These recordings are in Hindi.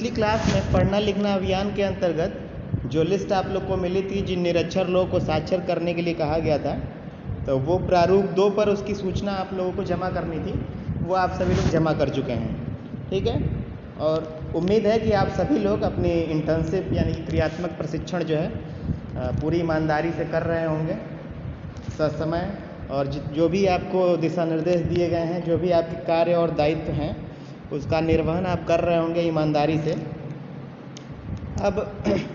पिछली क्लास में पढ़ना लिखना अभियान के अंतर्गत जो लिस्ट आप लोग को मिली थी, जिन निरक्षर लोगों को साक्षर करने के लिए कहा गया था, तो वो प्रारूप 2 पर उसकी सूचना आप लोगों को जमा करनी थी, वो आप सभी लोग जमा कर चुके हैं। ठीक है, और उम्मीद है कि आप सभी लोग अपनी इंटर्नशिप यानी क्रियात्मक प्रशिक्षण जो है पूरी ईमानदारी से कर रहे होंगे ससमय, और जो भी आपको दिशा निर्देश दिए गए हैं, जो भी आपके कार्य और दायित्व हैं, उसका निर्वहन आप कर रहे होंगे ईमानदारी से। अब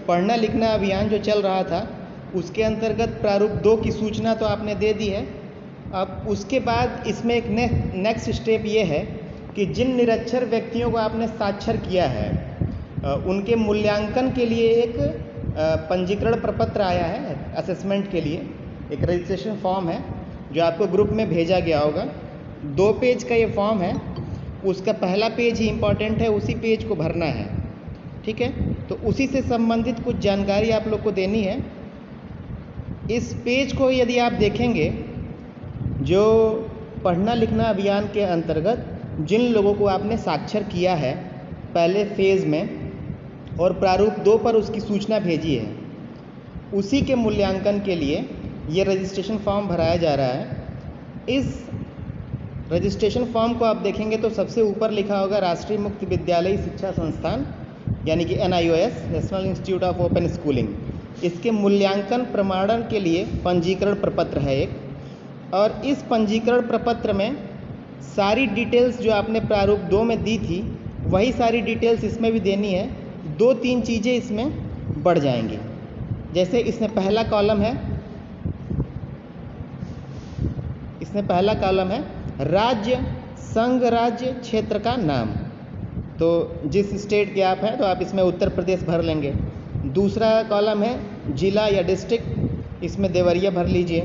पढ़ना लिखना अभियान जो चल रहा था उसके अंतर्गत प्रारूप 2 की सूचना तो आपने दे दी है। अब उसके बाद इसमें एक नेक्स्ट स्टेप ये है कि जिन निरक्षर व्यक्तियों को आपने साक्षर किया है उनके मूल्यांकन के लिए एक पंजीकरण प्रपत्र आया है। असेसमेंट के लिए एक रजिस्ट्रेशन फॉर्म है जो आपको ग्रुप में भेजा गया होगा। 2 पेज का ये फॉर्म है, उसका पहला पेज ही इम्पॉर्टेंट है, उसी पेज को भरना है। ठीक है, तो उसी से संबंधित कुछ जानकारी आप लोग को देनी है। इस पेज को यदि आप देखेंगे, जो पढ़ना लिखना अभियान के अंतर्गत जिन लोगों को आपने साक्षर किया है पहले फेज़ में और प्रारूप 2 पर उसकी सूचना भेजी है, उसी के मूल्यांकन के लिए ये रजिस्ट्रेशन फॉर्म भराया जा रहा है। इस रजिस्ट्रेशन फॉर्म को आप देखेंगे तो सबसे ऊपर लिखा होगा राष्ट्रीय मुक्त विद्यालयी शिक्षा संस्थान यानी कि NIOS, national institute of open schooling. इसके मूल्यांकन प्रमाणन के लिए पंजीकरण प्रपत्र है एक, और इस पंजीकरण प्रपत्र में सारी डिटेल्स जो आपने प्रारूप 2 में दी थी वही सारी डिटेल्स इसमें भी देनी है। 2-3 चीज़ें इसमें बढ़ जाएंगी। जैसे इसमें पहला कॉलम है राज्य, संघ राज्य क्षेत्र का नाम। तो जिस स्टेट के आप हैं तो आप इसमें उत्तर प्रदेश भर लेंगे। दूसरा कॉलम है जिला या डिस्ट्रिक्ट, इसमें देवरिया भर लीजिए।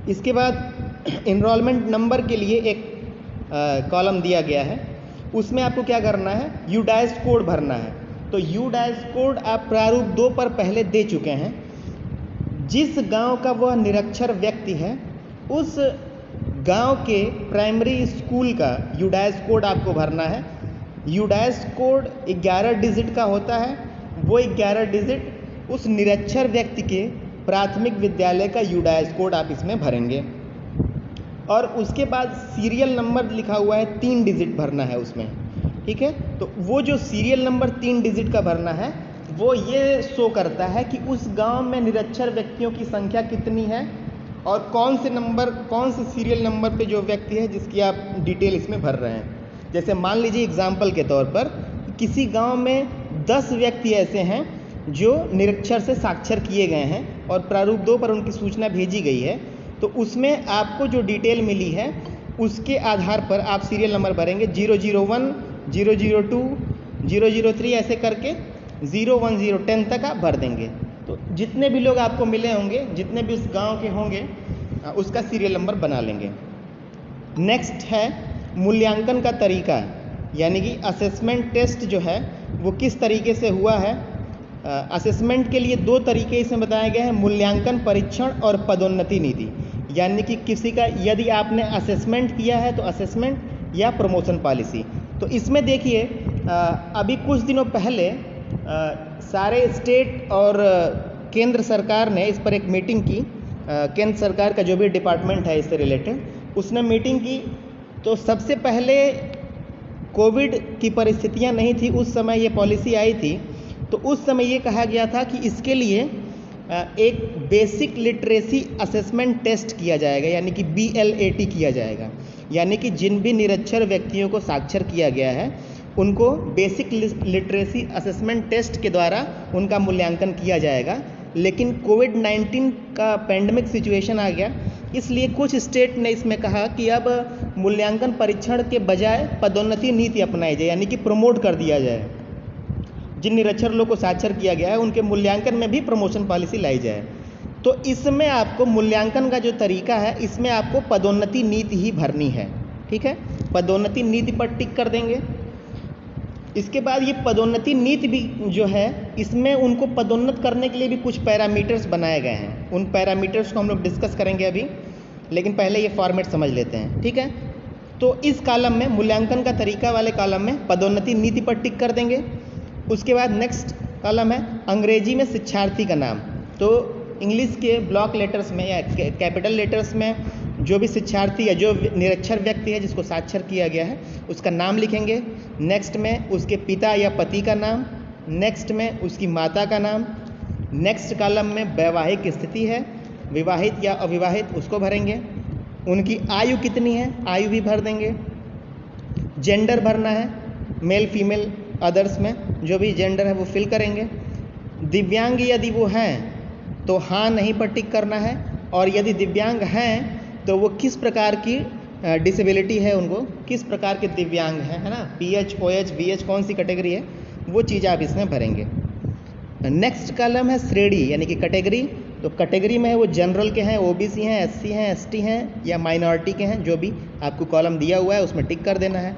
इसके बाद इनरोलमेंट नंबर के लिए एक कॉलम दिया गया है, उसमें आपको क्या करना है, यूडाइस कोड भरना है। तो यूडाइस कोड आप प्रारूप 2 पर पहले दे चुके हैं। जिस गांव का वह निरक्षर व्यक्ति है उस गांव के प्राइमरी स्कूल का यूडाइस कोड आपको भरना है। यूडाइस कोड 11 डिजिट का होता है। वो 11 डिजिट उस निरक्षर व्यक्ति के प्राथमिक विद्यालय का यूडाइस कोड आप इसमें भरेंगे। और उसके बाद सीरियल नंबर लिखा हुआ है, 3 डिजिट भरना है उसमें। ठीक है, तो वो जो सीरियल नंबर 3 डिजिट का भरना है वो ये शो करता है कि उस गांव में निरक्षर व्यक्तियों की संख्या कितनी है और कौन से सीरियल नंबर पे जो व्यक्ति है जिसकी आप डिटेल इसमें भर रहे हैं। जैसे मान लीजिए एग्जाम्पल के तौर पर किसी गांव में 10 व्यक्ति ऐसे हैं जो निरक्षर से साक्षर किए गए हैं और प्रारूप 2 पर उनकी सूचना भेजी गई है, तो उसमें आपको जो डिटेल मिली है उसके आधार पर आप सीरियल नंबर भरेंगे। 001, 002, 003 ऐसे करके 010 तक आप भर देंगे। तो जितने भी लोग आपको मिले होंगे, जितने भी उस गांव के होंगे, उसका सीरियल नंबर बना लेंगे। नेक्स्ट है मूल्यांकन का तरीका, यानी कि असेसमेंट टेस्ट जो है वो किस तरीके से हुआ है। असेसमेंट के लिए 2 तरीके इसमें बताए गए हैं, मूल्यांकन परीक्षण और पदोन्नति नीति। यानी कि किसी का यदि आपने असेसमेंट किया है तो असेसमेंट या प्रमोशन पॉलिसी। तो इसमें देखिए अभी कुछ दिनों पहले सारे स्टेट और केंद्र सरकार ने इस पर एक मीटिंग की। केंद्र सरकार का जो भी डिपार्टमेंट है इससे रिलेटेड, उसने मीटिंग की। तो सबसे पहले कोविड की परिस्थितियां नहीं थी, उस समय ये पॉलिसी आई थी। तो उस समय ये कहा गया था कि इसके लिए एक बेसिक लिटरेसी असेसमेंट टेस्ट किया जाएगा, यानी कि BLAT किया जाएगा। यानी कि जिन भी निरक्षर व्यक्तियों को साक्षर किया गया है उनको बेसिक लिटरेसी असेसमेंट टेस्ट के द्वारा उनका मूल्यांकन किया जाएगा। लेकिन कोविड-19 का पैंडमिक सिचुएशन आ गया, इसलिए कुछ स्टेट ने इसमें कहा कि अब मूल्यांकन परीक्षण के बजाय पदोन्नति नीति अपनाई जाए, यानी कि प्रमोट कर दिया जाए। जिन निरक्षर लोग को साक्षर किया गया है उनके मूल्यांकन में भी प्रमोशन पॉलिसी लाई जाए। तो इसमें आपको मूल्यांकन का जो तरीका है, इसमें आपको पदोन्नति नीति ही भरनी है। ठीक है, पदोन्नति नीति पर टिक कर देंगे। इसके बाद ये पदोन्नति नीति भी जो है, इसमें उनको पदोन्नत करने के लिए भी कुछ पैरामीटर्स बनाए गए हैं। उन पैरामीटर्स को हम लोग डिस्कस करेंगे अभी, लेकिन पहले ये फॉर्मेट समझ लेते हैं। ठीक है, तो इस कॉलम में मूल्यांकन का तरीका वाले कॉलम में पदोन्नति नीति पर टिक कर देंगे। उसके बाद नेक्स्ट कॉलम है अंग्रेजी में शिक्षार्थी का नाम। तो इंग्लिश के ब्लॉक लेटर्स में या कैपिटल लेटर्स में जो भी शिक्षार्थी या जो निरक्षर व्यक्ति है जिसको साक्षर किया गया है उसका नाम लिखेंगे। नेक्स्ट में उसके पिता या पति का नाम, नेक्स्ट में उसकी माता का नाम, नेक्स्ट कॉलम में वैवाहिक स्थिति है, विवाहित या अविवाहित उसको भरेंगे। उनकी आयु कितनी है, आयु भी भर देंगे। जेंडर भरना है, मेल फीमेल अदर्स में जो भी जेंडर है वो फिल करेंगे। दिव्यांग यदि वो हैं तो हाँ नहीं पर टिक करना है, और यदि दिव्यांग हैं तो वो किस प्रकार की डिसेबिलिटी है, उनको किस प्रकार के दिव्यांग हैं, है ना, PH OH VH कौन सी कैटेगरी है, वो चीज़ आप इसमें भरेंगे। नेक्स्ट कॉलम है श्रेणी यानी कि कैटेगरी। तो कैटेगरी में है वो जनरल के हैं, OBC हैं, SC हैं, ST हैं या माइनॉरिटी के हैं, जो भी आपको कॉलम दिया हुआ है उसमें टिक कर देना है।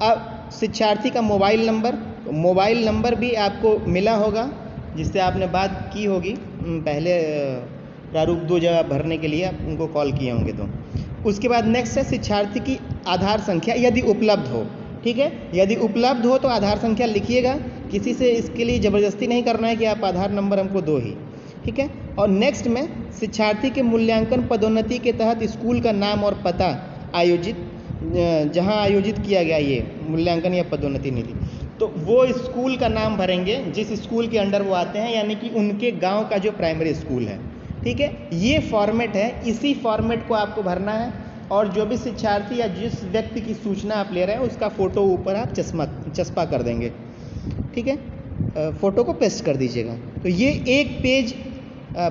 अब शिक्षार्थी का मोबाइल नंबर, तो मोबाइल नंबर भी आपको मिला होगा जिससे आपने बात की होगी पहले प्रारूप 2 जगह भरने के लिए आप उनको कॉल किए होंगे। तो उसके बाद नेक्स्ट है शिक्षार्थी की आधार संख्या यदि उपलब्ध हो। ठीक है, यदि उपलब्ध हो तो आधार संख्या लिखिएगा, किसी से इसके लिए ज़बरदस्ती नहीं करना है कि आप आधार नंबर हमको दो ही। ठीक है, और नेक्स्ट में शिक्षार्थी के मूल्यांकन पदोन्नति के तहत स्कूल का नाम और पता आयोजित जहां आयोजित किया गया ये मूल्यांकन या पदोन्नति नीति, तो वो स्कूल का नाम भरेंगे जिस स्कूल के अंडर वो आते हैं, यानी कि उनके गांव का जो प्राइमरी स्कूल है। ठीक है, ये फॉर्मेट है, इसी फॉर्मेट को आपको भरना है। और जो भी शिक्षार्थी या जिस व्यक्ति की सूचना आप ले रहे हैं उसका फ़ोटो ऊपर आप चस्पा कर देंगे। ठीक है, फ़ोटो को पेस्ट कर दीजिएगा। तो ये एक पेज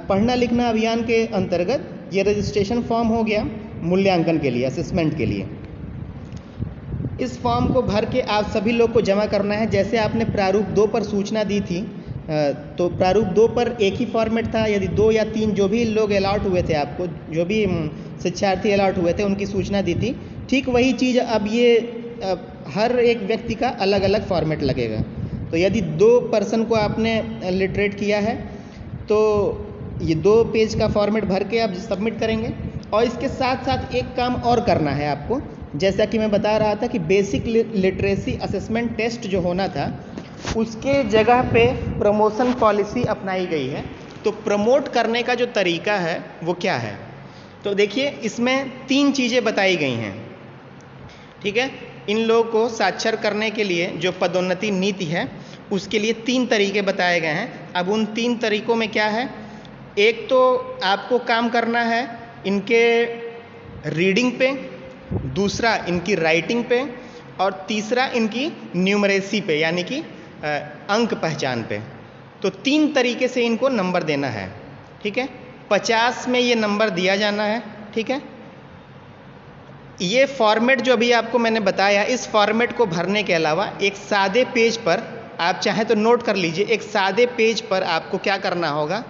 पढ़ना लिखना अभियान के अंतर्गत ये रजिस्ट्रेशन फॉर्म हो गया मूल्यांकन के लिए, असेसमेंट के लिए। इस फॉर्म को भर के आप सभी लोग को जमा करना है। जैसे आपने प्रारूप 2 पर सूचना दी थी, तो प्रारूप 2 पर एक ही फॉर्मेट था। यदि 2 या 3 जो भी लोग अलॉट हुए थे, आपको जो भी शिक्षार्थी अलॉट हुए थे उनकी सूचना दी थी, ठीक वही चीज़ अब ये हर एक व्यक्ति का अलग अलग फॉर्मेट लगेगा। तो यदि 2 पर्सन को आपने लिटरेट किया है तो ये 2 पेज का फॉर्मेट भर के आप सबमिट करेंगे। और इसके साथ साथ एक काम और करना है आपको, जैसा कि मैं बता रहा था कि बेसिक लिटरेसी असेसमेंट टेस्ट जो होना था उसके जगह पे प्रमोशन पॉलिसी अपनाई गई है। तो प्रमोट करने का जो तरीका है वो क्या है, तो देखिए इसमें 3 चीज़ें बताई गई हैं। ठीक है, इन लोगों को साक्षर करने के लिए जो पदोन्नति नीति है उसके लिए 3 तरीके बताए गए हैं। अब उन 3 तरीकों में क्या है, एक तो आपको काम करना है इनके रीडिंग पे, दूसरा इनकी राइटिंग पे, और तीसरा इनकी न्यूमरेसी पे यानी कि अंक पहचान पे। तो 3 तरीके से इनको नंबर देना है। ठीक है, 50 में ये नंबर दिया जाना है। ठीक है, ये फॉर्मेट जो अभी आपको मैंने बताया, इस फॉर्मेट को भरने के अलावा एक सादे पेज पर, आप चाहें तो नोट कर लीजिए, एक सादे पेज पर आपको क्या करना होगा,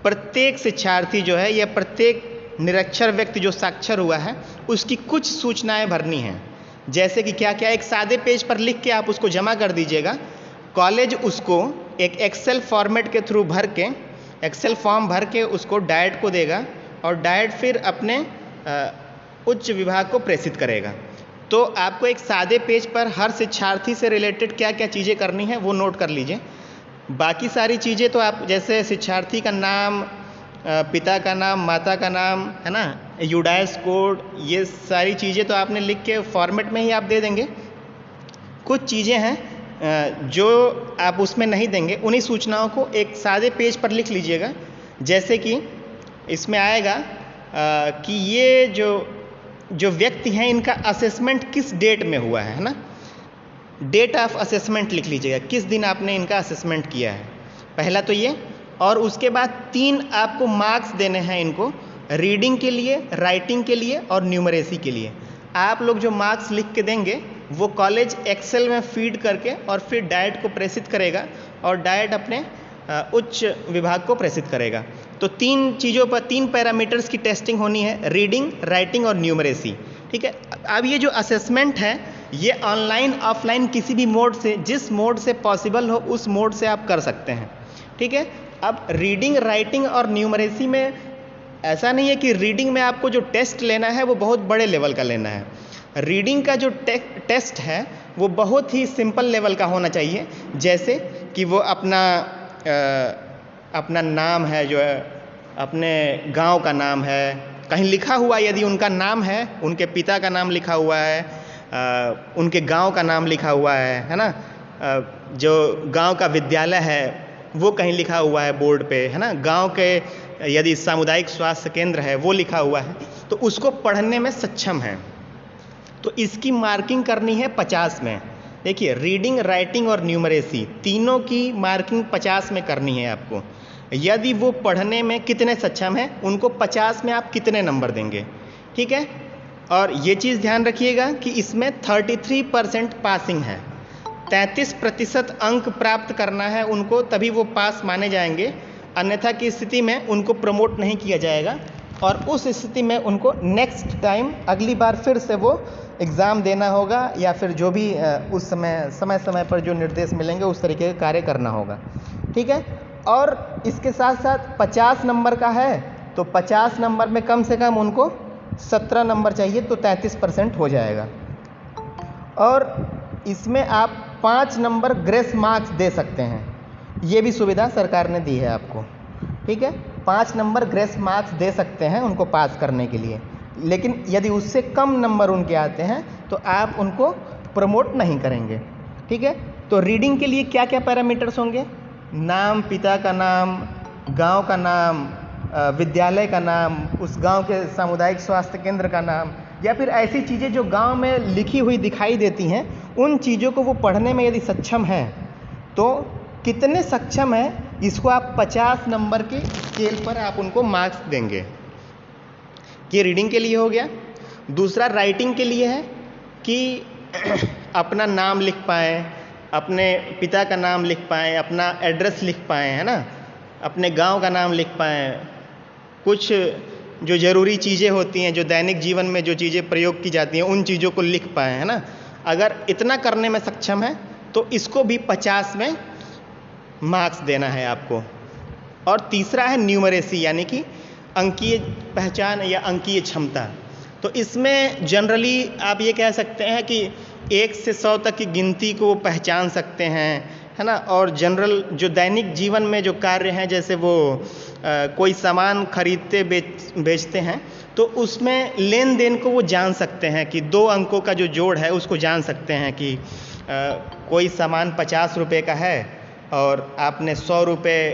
प्रत्येक शिक्षार्थी जो है या प्रत्येक निरक्षर व्यक्ति जो साक्षर हुआ है उसकी कुछ सूचनाएं भरनी हैं। जैसे कि क्या क्या, एक सादे पेज पर लिख के आप उसको जमा कर दीजिएगा। कॉलेज उसको एक एक्सेल फॉर्मेट के थ्रू भर के, एक्सेल फॉर्म भर के उसको डायट को देगा और डायट फिर अपने उच्च विभाग को प्रेषित करेगा। तो आपको एक सादे पेज पर हर शिक्षार्थी से रिलेटेड क्या क्या चीज़ें करनी है वो नोट कर लीजिए। बाकी सारी चीज़ें तो आप जैसे शिक्षार्थी का नाम, पिता का नाम, माता का नाम, है ना, यूडाइस कोड, ये सारी चीज़ें तो आपने लिख के फॉर्मेट में ही आप दे देंगे। कुछ चीज़ें हैं जो आप उसमें नहीं देंगे, उन्हीं सूचनाओं को एक सादे पेज पर लिख लीजिएगा। जैसे कि इसमें आएगा कि ये जो व्यक्ति हैं इनका असेसमेंट किस डेट में हुआ है ना, डेट ऑफ असेसमेंट लिख लीजिएगा, किस दिन आपने इनका असेसमेंट किया है, पहला तो ये। और उसके बाद 3 आपको मार्क्स देने हैं इनको, रीडिंग के लिए, राइटिंग के लिए और न्यूमरेसी के लिए। आप लोग जो मार्क्स लिख के देंगे वो कॉलेज एक्सेल में फीड करके और फिर डायट को प्रेषित करेगा और डायट अपने उच्च विभाग को प्रेषित करेगा। तो 3 चीज़ों पर 3 पैरामीटर्स की टेस्टिंग होनी है, रीडिंग, राइटिंग और न्यूमरेसी। ठीक है, अब ये जो असेसमेंट है ये ऑनलाइन ऑफलाइन किसी भी मोड से, जिस मोड से पॉसिबल हो उस मोड से आप कर सकते हैं। ठीक है, अब रीडिंग, राइटिंग और न्यूमरेसी में ऐसा नहीं है कि रीडिंग में आपको जो टेस्ट लेना है वो बहुत बड़े लेवल का लेना है। रीडिंग का जो टेस्ट है वो बहुत ही सिंपल लेवल का होना चाहिए, जैसे कि वो अपना नाम है, जो है अपने गांव का नाम है, कहीं लिखा हुआ यदि उनका नाम है, उनके पिता का नाम लिखा हुआ है, उनके गांव का नाम लिखा हुआ है ना, जो गांव का विद्यालय है वो कहीं लिखा हुआ है बोर्ड पे, है ना, गांव के यदि सामुदायिक स्वास्थ्य केंद्र है वो लिखा हुआ है, तो उसको पढ़ने में सक्षम है, तो इसकी मार्किंग करनी है 50 में। देखिए, रीडिंग, राइटिंग और न्यूमरेसी तीनों की मार्किंग 50 में करनी है आपको। यदि वो पढ़ने में कितने सक्षम हैं, उनको 50 में आप कितने नंबर देंगे, ठीक है। और ये चीज़ ध्यान रखिएगा कि इसमें 33% पासिंग है, 33% अंक प्राप्त करना है उनको, तभी वो पास माने जाएंगे, अन्यथा की स्थिति में उनको प्रमोट नहीं किया जाएगा, और उस स्थिति में उनको नेक्स्ट टाइम अगली बार फिर से वो एग्ज़ाम देना होगा, या फिर जो भी उस समय पर जो निर्देश मिलेंगे उस तरीके का कार्य करना होगा, ठीक है। और इसके साथ साथ 50 नंबर का है, तो 50 नंबर में कम से कम उनको 17 नंबर चाहिए, तो 33% हो जाएगा। और इसमें आप 5 नंबर ग्रेस मार्क्स दे सकते हैं, ये भी सुविधा सरकार ने दी है आपको, ठीक है। 5 नंबर ग्रेस मार्क्स दे सकते हैं उनको पास करने के लिए, लेकिन यदि उससे कम नंबर उनके आते हैं तो आप उनको प्रमोट नहीं करेंगे, ठीक है। तो रीडिंग के लिए क्या क्या पैरामीटर्स होंगे? नाम, पिता का नाम, गांव का नाम, विद्यालय का नाम, उस गांव के सामुदायिक स्वास्थ्य केंद्र का नाम, या फिर ऐसी चीज़ें जो गांव में लिखी हुई दिखाई देती हैं, उन चीज़ों को वो पढ़ने में यदि सक्षम हैं, तो कितने सक्षम है, इसको आप 50 नंबर के स्केल पर आप उनको मार्क्स देंगे। ये रीडिंग के लिए हो गया। दूसरा राइटिंग के लिए है कि अपना नाम लिख पाएँ, अपने पिता का नाम लिख पाएँ, अपना एड्रेस लिख पाएँ, है ना, अपने गांव का नाम लिख पाएँ, कुछ जो ज़रूरी चीज़ें होती हैं, जो दैनिक जीवन में जो चीज़ें प्रयोग की जाती हैं, उन चीज़ों को लिख पाएँ, है ना। अगर इतना करने में सक्षम है तो इसको भी 50 में मार्क्स देना है आपको। और तीसरा है न्यूमरेसी, यानी कि अंकीय पहचान या अंकीय क्षमता। तो इसमें जनरली आप ये कह सकते हैं कि 1 से 100 तक की गिनती को पहचान सकते हैं, है ना। और जनरल जो दैनिक जीवन में जो कार्य हैं, जैसे वो कोई सामान खरीदते बेचते हैं, तो उसमें लेन देन को वो जान सकते हैं कि 2 अंकों का जो जोड़ है उसको जान सकते हैं कि कोई सामान 50 रुपये का है और आपने 100 रुपये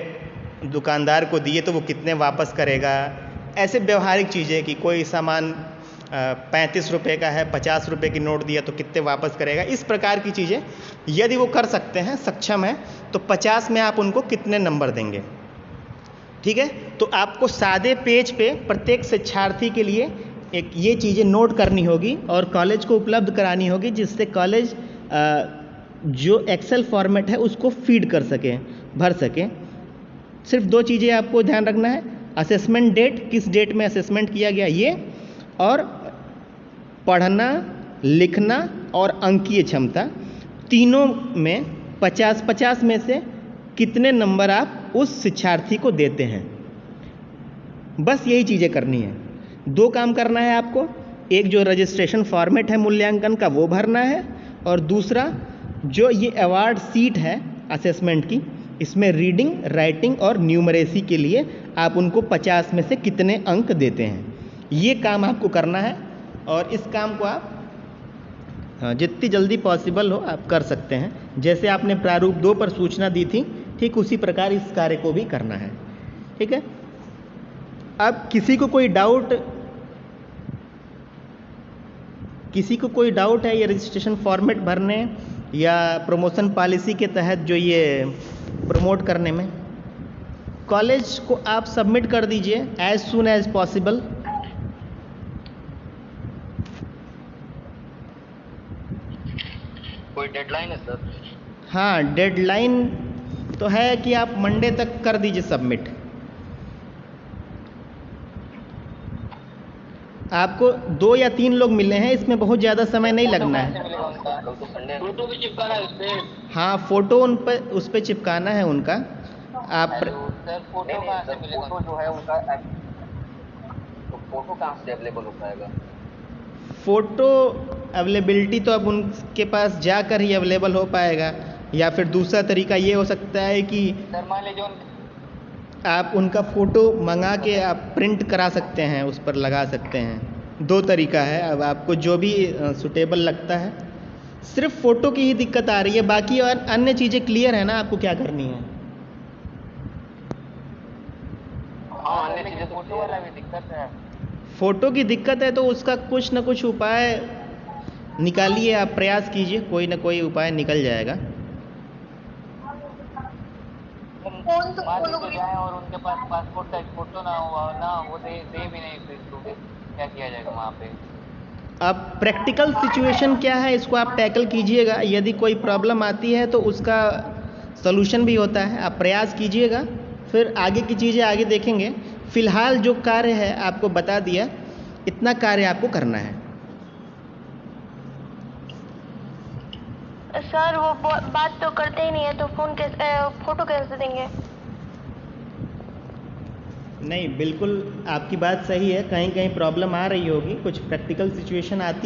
दुकानदार को दिए तो वो कितने वापस करेगा। ऐसे व्यवहारिक चीज़ें कि कोई सामान 35 रुपये का है, 50 रुपये की नोट दिया तो कितने वापस करेगा। इस प्रकार की चीज़ें यदि वो कर सकते हैं, सक्षम है, तो 50 में आप उनको कितने नंबर देंगे, ठीक है। तो आपको सादे पेज पे प्रत्येक शिक्षार्थी के लिए एक ये चीज़ें नोट करनी होगी और कॉलेज को उपलब्ध करानी होगी, जिससे कॉलेज जो एक्सेल फॉर्मेट है उसको फीड कर सके, भर सके। सिर्फ 2 चीज़ें आपको ध्यान रखना है, असेसमेंट डेट, किस डेट में असेसमेंट किया गया ये, और पढ़ना, लिखना और अंकीय क्षमता, तीनों में 50-50 में से कितने नंबर आप उस शिक्षार्थी को देते हैं। बस यही चीज़ें करनी है। 2 काम करना है आपको, एक जो रजिस्ट्रेशन फॉर्मेट है मूल्यांकन का वो भरना है, और दूसरा जो ये अवार्ड सीट है असेसमेंट की, इसमें रीडिंग, राइटिंग और न्यूमरेसी के लिए आप उनको 50 में से कितने अंक देते हैं, ये काम आपको करना है। और इस काम को आप जितनी जल्दी पॉसिबल हो आप कर सकते हैं। जैसे आपने प्रारूप 2 पर सूचना दी थी, ठीक उसी प्रकार इस कार्य को भी करना है, ठीक है। अब किसी को कोई डाउट है ये रजिस्ट्रेशन फॉर्मेट भरने या प्रमोशन पॉलिसी के तहत जो ये प्रमोट करने में, कॉलेज को आप सबमिट कर दीजिए एज सून एज पॉसिबल। कोई डेडलाइन है सर? हाँ, डेडलाइन तो है कि आप मंडे तक कर दीजिए सबमिट। आपको 2 या 3 लोग मिले हैं, इसमें बहुत ज़्यादा समय नहीं लगना है। फोटो भी चिपकाना है उसपे? हाँ, फोटो उस पर चिपकाना है उनका। आप सर फोटो कहाँ से मिलेगा? फोटो जो है उनका, तो फोटो कहाँ से अवेलेबल हो पाएगा? फोटो अवेलेबिलिटी तो अब उनके पास जाकर ही अवेलेबल हो पाएगा, या फिर दूसरा तरीका ये हो सकता है कि सर मान लीजिए आप उनका फ़ोटो मंगा के आप प्रिंट करा सकते हैं, उस पर लगा सकते हैं। 2 तरीका है, अब आपको जो भी सूटेबल लगता है। सिर्फ फ़ोटो की ही दिक्कत आ रही है, बाकी और अन्य चीज़ें क्लियर है ना, आपको क्या करनी है? हाँ अन्य चीजें फोटो वाला भी दिक्कत है। फ़ोटो की दिक्कत है तो उसका कुछ ना कुछ उपाय निकालिए, आप प्रयास कीजिए, कोई ना कोई उपाय निकल जाएगा। मान लीजिए जाए और उनके पास पासपोर्ट का फोटो ना वो दे भी नहीं, फिर क्या किया जाएगा वहाँ पे? अब प्रैक्टिकल सिचुएशन क्या है, इसको आप टैकल कीजिएगा। यदि कोई प्रॉब्लम आती है तो उसका सॉल्यूशन भी होता है, आप प्रयास कीजिएगा, फिर आगे की चीज़ें आगे देखेंगे। फ़िलहाल जो कार्य है आपको बता दिया, इतना कार्य आपको करना है। सर वो बात तो करते ही नहीं है, तो फोटो कैसे देंगे? नहीं, बिल्कुल आपकी बात सही है, कहीं कहीं प्रॉब्लम आ रही होगी, कुछ प्रैक्टिकल सिचुएशन आती